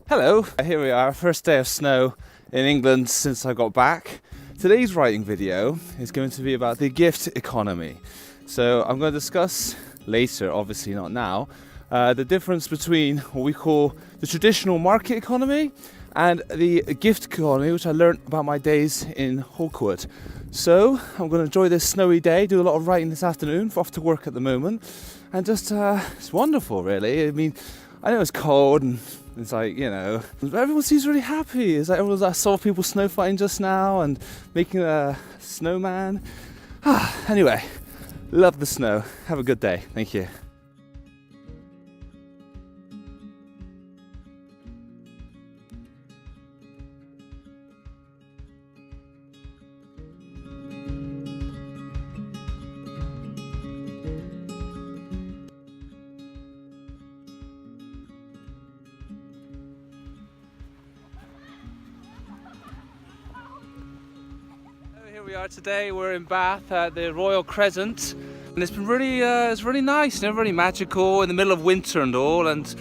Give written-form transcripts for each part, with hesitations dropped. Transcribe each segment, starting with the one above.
Hello, here we are, first day of snow in England since I got back. Today's writing video is going to be about the gift economy. So I'm going to discuss later, obviously not now, the difference between what we call the traditional market economy and the gift economy, which I learned about my days in Hawkwood. So I'm going to enjoy this snowy day, do a lot of writing this afternoon, off to work at the moment, and just it's wonderful really. I mean, I know it's cold and it's like, you know, everyone seems really happy. It's like I saw people snow fighting just now and making a snowman. Anyway, love the snow. Have a good day. Thank you. Here we are today. We're in Bath at the Royal Crescent, and it's been really, it's really nice, you know, really magical in the middle of winter and all. And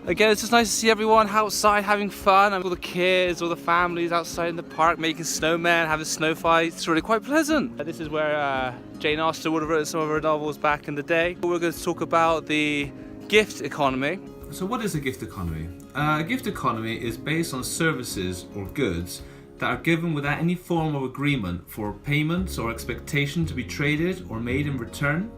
again, it's just nice to see everyone outside having fun, and all the kids, all the families outside in the park making snowmen, having snow fights. It's really quite pleasant. This is where Jane Austen would have written some of her novels back in the day. We're going to talk about the gift economy. So what is a gift economy? A gift economy is based on services or goods that are given without any form of agreement for payments or expectation to be traded or made in return.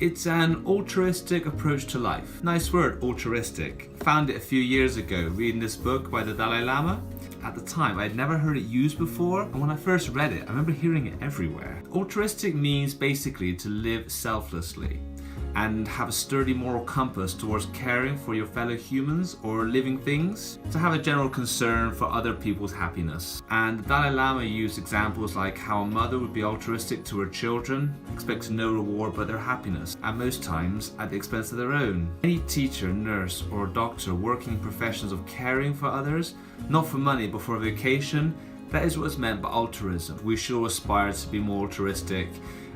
It's an altruistic approach to life. Nice word, altruistic. Found it a few years ago reading this book by the Dalai Lama. At the time, I'd never heard it used before, and when I first read it, I remember hearing it everywhere. Altruistic means basically to live selflessly and have a sturdy moral compass towards caring for your fellow humans or living things, to have a general concern for other people's happiness. And the Dalai Lama used examples like how a mother would be altruistic to her children, expecting no reward but their happiness, and most times at the expense of their own. Any teacher, nurse or doctor working in professions of caring for others, not for money but for a vocation, that is what is meant by altruism. We should all aspire to be more altruistic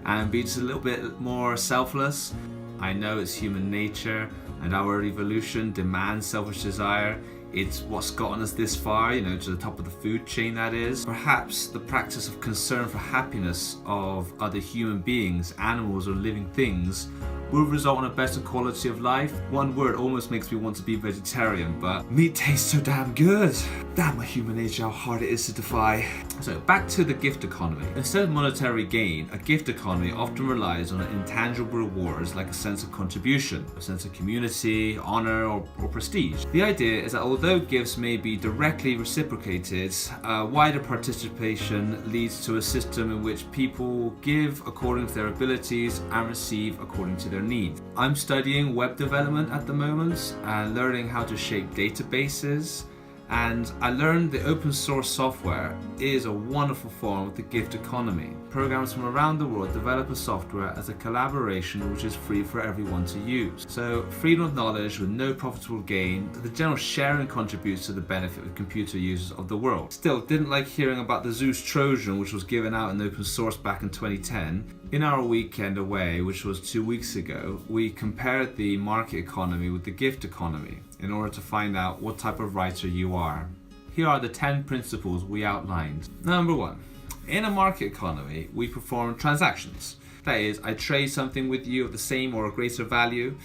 and be just a little bit more selfless. I know it's human nature and our evolution demands selfish desire. It's what's gotten us this far, you know, to the top of the food chain, that is. Perhaps the practice of concern for happiness of other human beings, animals or living things will result in a better quality of life. One word almost makes me want to be vegetarian, but meat tastes so damn good. Damn my human nature, how hard it is to defy. So back to the gift economy. Instead of monetary gain, a gift economy often relies on intangible rewards like a sense of contribution, a sense of community, honor or prestige. The idea is that although gifts may be directly reciprocated, wider participation leads to a system in which people give according to their abilities and receive according to their needs. I'm studying web development at the moment and learning how to shape databases, and I learned that open source software is a wonderful form of the gift economy. Programs from around the world develop a software as a collaboration which is free for everyone to use. So freedom of knowledge with no profitable gain, the general sharing contributes to the benefit of computer users of the world. Still, didn't like hearing about the Zeus Trojan, which was given out in open source back in 2010. In our weekend away, which was 2 weeks ago, we compared the market economy with the gift economy in order to find out what type of writer you are. Here are the 10 principles we outlined. Number 1. In a market economy, we perform transactions. That is, I trade something with you of the same or a greater value,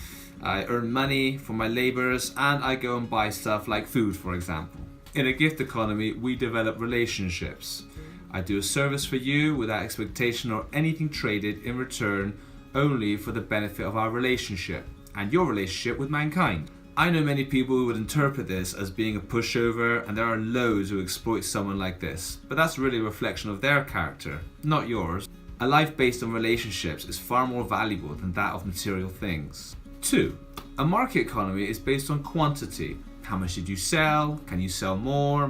I earn money for my labors, and I go and buy stuff like food, for example. In a gift economy, we develop relationships. I do a service for you without expectation or anything traded in return, only for the benefit of our relationship and your relationship with mankind. I know many people who would interpret this as being a pushover, and there are loads who exploit someone like this, but that's really a reflection of their character, not yours. A life based on relationships is far more valuable than that of material things. 2. A market economy is based on quantity. How much did you sell? Can you sell more?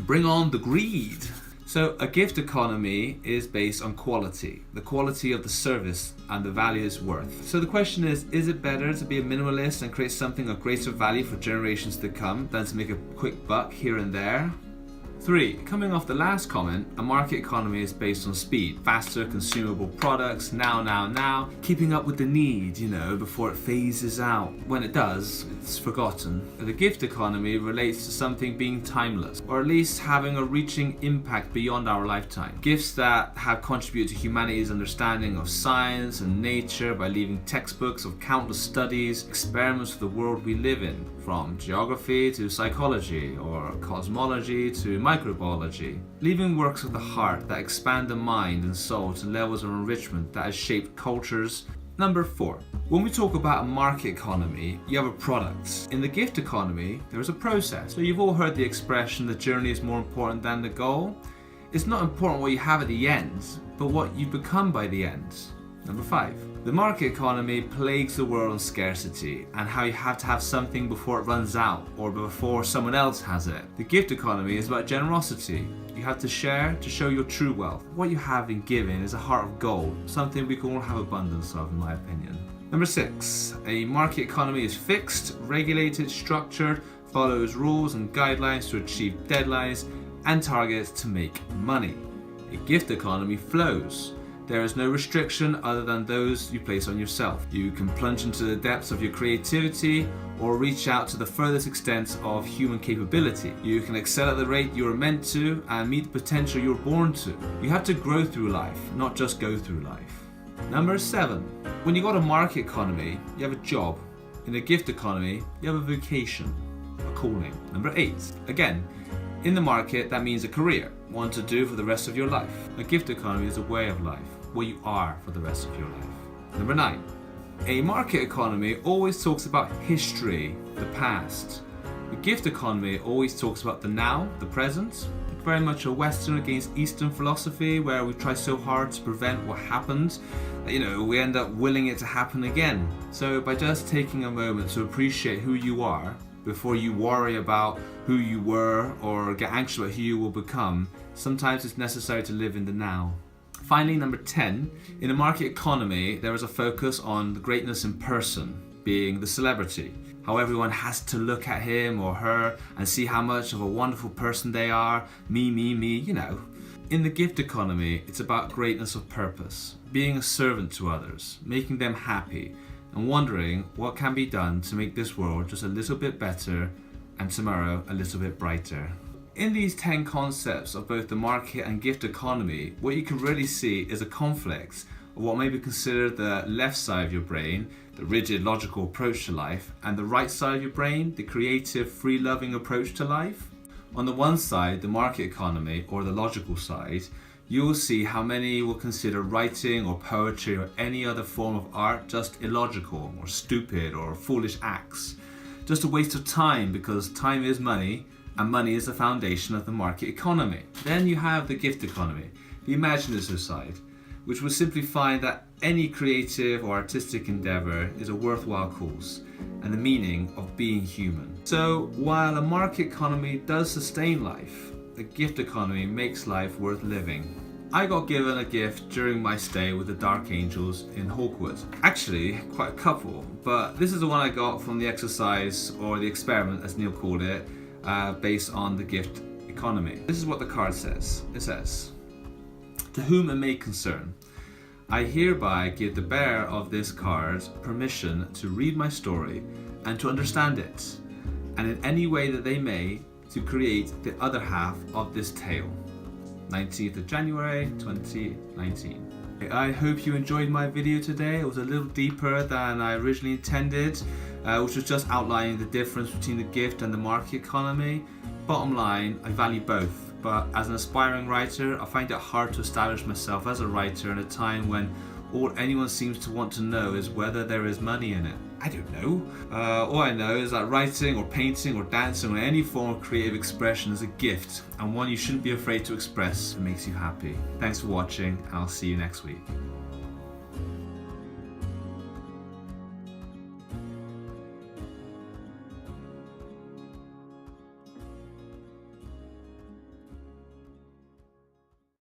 Bring on the greed! So a gift economy is based on quality, the quality of the service and the value it's worth. So the question is it better to be a minimalist and create something of greater value for generations to come than to make a quick buck here and there? 3. Coming off the last comment, a market economy is based on speed. Faster consumable products, now, keeping up with the need, before it phases out. When it does, it's forgotten. The gift economy relates to something being timeless, or at least having a reaching impact beyond our lifetime. Gifts that have contributed to humanity's understanding of science and nature by leaving textbooks of countless studies, experiments of the world we live in, from geography to psychology, or cosmology to microbiology, leaving works of the heart that expand the mind and soul to levels of enrichment that has shaped cultures. Number 4. When we talk about a market economy, you have a product. In the gift economy, there is a process. So you've all heard the expression, the journey is more important than the goal. It's not important what you have at the end, but what you become by the end. Number 5. The market economy plagues the world on scarcity and how you have to have something before it runs out or before someone else has it. The gift economy is about generosity. You have to share to show your true wealth. What you have in giving is a heart of gold, something we can all have abundance of, in my opinion. Number 6. A market economy is fixed, regulated, structured, follows rules and guidelines to achieve deadlines and targets to make money. A gift economy flows. There is no restriction other than those you place on yourself. You can plunge into the depths of your creativity or reach out to the furthest extent of human capability. You can excel at the rate you are meant to and meet the potential you're born to. You have to grow through life, not just go through life. Number 7. When you got a market economy, you have a job. In a gift economy, you have a vocation, a calling. Number 8. Again, in the market, that means a career, one to do for the rest of your life. A gift economy is a way of life, what you are for the rest of your life. Number 9. A market economy always talks about history, the past. The gift economy always talks about the now, the present. Very much a Western against Eastern philosophy where we try so hard to prevent what happened that, we end up willing it to happen again. So by just taking a moment to appreciate who you are, before you worry about who you were or get anxious about who you will become, sometimes it's necessary to live in the now. Finally, number 10, in a market economy, there is a focus on the greatness in person, being the celebrity. How everyone has to look at him or her and see how much of a wonderful person they are, me. In the gift economy, it's about greatness of purpose, being a servant to others, making them happy, and wondering what can be done to make this world just a little bit better and tomorrow a little bit brighter. In these 10 concepts of both the market and gift economy, what you can really see is a conflict of what may be considered the left side of your brain, the rigid, logical approach to life, and the right side of your brain, the creative, free-loving approach to life. On the one side, the market economy, or the logical side, you will see how many will consider writing or poetry or any other form of art just illogical or stupid or foolish acts. Just a waste of time because time is money and money is the foundation of the market economy. Then you have the gift economy, the imaginative side, which will simply find that any creative or artistic endeavor is a worthwhile cause and the meaning of being human. So while a market economy does sustain life, the gift economy makes life worth living. I got given a gift during my stay with the Dark Angels in Hawkwood. Actually, quite a couple, but this is the one I got from the exercise, or the experiment as Neil called it, based on the gift economy. This is what the card says. It says, "To whom it may concern, I hereby give the bearer of this card permission to read my story and to understand it, and in any way that they may, to create the other half of this tale." 19th of January 2019. I hope you enjoyed my video today. It was a little deeper than I originally intended, which was just outlining the difference between the gift and the market economy. Bottom line, I value both, but as an aspiring writer, I find it hard to establish myself as a writer in a time when all anyone seems to want to know is whether there is money in it. I don't know. All I know is that writing or painting or dancing or any form of creative expression is a gift, and one you shouldn't be afraid to express if it makes you happy. Thanks for watching, and I'll see you next week.